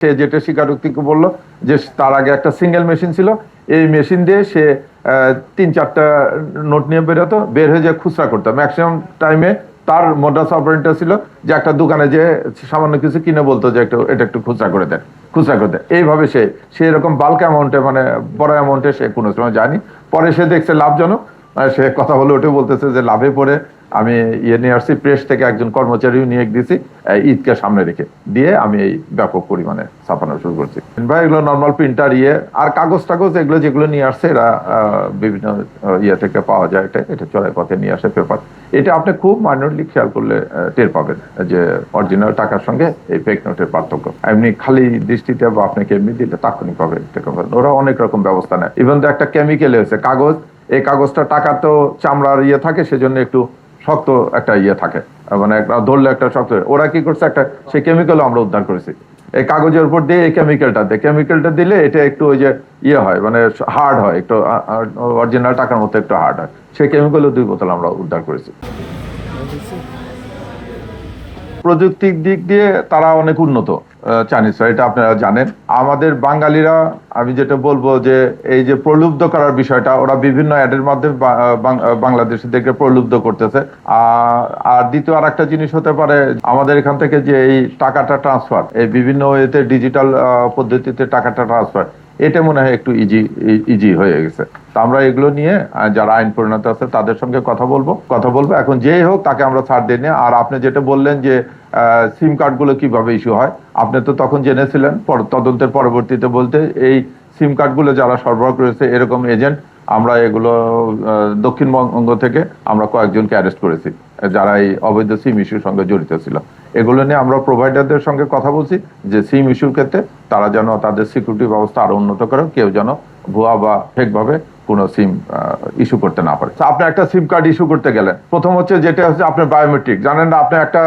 সে যেটা স্বীকারোক্তিকে বললো যে তার আগে একটা সিঙ্গেল মেশিন ছিল, এই মেশিন দিয়ে সে 3-4টা নোট নিয়ে বেরোতো, বের হয়ে যে খুচরা করতো ম্যাক্সিমাম টাইমে। তার মোডাস অপারেন্ডার ছিল যে একটা দোকানে যে সামান্য কিছু কিনে বলতো যে একটু এটা একটু খুচরা করে দেন, খুচরা করে দেন। এইভাবে সে এরকম বাল্ক অ্যামাউন্টে, মানে বড় অ্যামাউন্টে সে কোনো সময় যায়নি। পরে সে দেখছে লাভজনক, সে কথা বলে ওঠে বলতেছে যে লাভে পড়ে আমি নিয়ে আসছি, প্রেস থেকে একজন কর্মচারীও নিয়ে দিয়েছি, ঈদকে সামনে রেখে দিয়ে আমি এই ব্যাপক পরিমাণে ছাপানো শুরু করছি। ভাই এগুলো নর্মাল প্রিন্টার আর কাগজ টাগজ এগুলো যেগুলো নিয়ে আসছে এরা বিভিন্ন থেকে পাওয়া যায়। এটা চড়াই পথে নিয়ে আসে পেপার। এটা আপনি খুব মাইনরলি খেয়াল করলে টের পাবেন যে অরিজিনাল টাকার সঙ্গে এই ফেক নোটের পার্থক্য। এমনি খালি দৃষ্টিতে বা আপনাকে এমনি দিলে তাৎক্ষণিকভাবে ওরা অনেক রকম ব্যবস্থা নেয়। ইভেন তো একটা কেমিক্যাল হয়েছে কাগজ, এই কাগজটা টাকার তো চামড়ার থাকে, সেজন্য একটু শক্ত একটা থাকে, মানে ধরলে একটা শক্ত। ওরা কি করছে, একটা সেই কেমিক্যালও আমরা উদ্ধার করেছি এই কাগজের উপর দিয়ে। এই কেমিক্যালটা দিলে এটা একটু ওই যে হয়, মানে হার্ড হয়, একটু অরিজিনাল টাকার মতো একটু হার্ড হয়। সেই কেমিক্যালও 2 বোতল আমরা উদ্ধার করেছি। প্রযুক্তির দিক দিয়ে তারা অনেক উন্নত চাইনিজরা, এটা আপনারা জানেন। আমাদের বাঙালিরা, আমি যেটা বলবো যে এই যে প্রলুব্ধ করার বিষয়টা, ওরা বিভিন্ন অ্যাডের মাধ্যমে বাংলাদেশিদেরকে প্রলুব্ধ করতেছে। আর দ্বিতীয় আর একটা জিনিস হতে পারে, আমাদের এখান থেকে যে এই টাকাটা ট্রান্সফার, এই বিভিন্ন ওয়েতে ডিজিটাল পদ্ধতিতে টাকাটা ট্রান্সফার, এটা মনে হয় একটু ইজি হয়ে গেছে। তা আমরা এগুলো নিয়ে যারা আইন পরিণত আছে তাদের সঙ্গে কথা বলবো। এখন যেই হোক তাকে আমরা ছাড় দিই না। আর আপনি যেটা বললেন যে সিম কার্ড গুলো কিভাবে ইস্যু হয়, আপনি তো তখন জেনেছিলেন তদন্তের পরবর্তীতে বলতে এই সিম কার্ড গুলো যারা সরবরাহ করেছে এরকম এজেন্ট, আমরা এগুলো দক্ষিণবঙ্গ থেকে আমরা কয়েকজনকে অ্যারেস্ট করেছি যারা এই অবৈধ সিম ইস্যুর সঙ্গে জড়িত ছিল। এগুলো নিয়ে আমরা প্রোভাইডারদের সঙ্গে কথা বলছি যে সিম ইস্যুর ক্ষেত্রে তারা যেন তাদের সিকিউরিটি ব্যবস্থা আরো উন্নত করে, কেউ যেন ভুয়া বা ফেক ভাবে কোনো সিম ইস্যু করতে না পারে। আপনি একটা সিম কার্ড ইস্যু করতে গেলেন, প্রথম হচ্ছে যেটা হচ্ছে আপনার বায়োমেট্রিক। জানেন না, আপনি একটা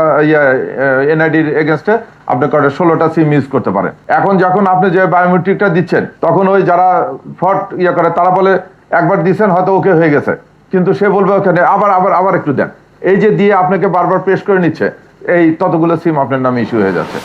এনআইডির এগেনস্টে আপনি 16টা সিম ইউজ করতে পারেন। এখন যখন আপনি যে বায়োমেট্রিকটা দিচ্ছেন, তখন ওই যারা ফ্রড করে তারা বলে একবার দিচ্ছেন হয়তো ওকে হয়ে গেছে, কিন্তু সে বলবে ওখানে আবার একটু দেন। এই যে দিয়ে আপনাকে বারবার প্রেস করে নিচ্ছে, এই ততগুলো সিম আপনার নামে ইস্যু হয়ে যাচ্ছে।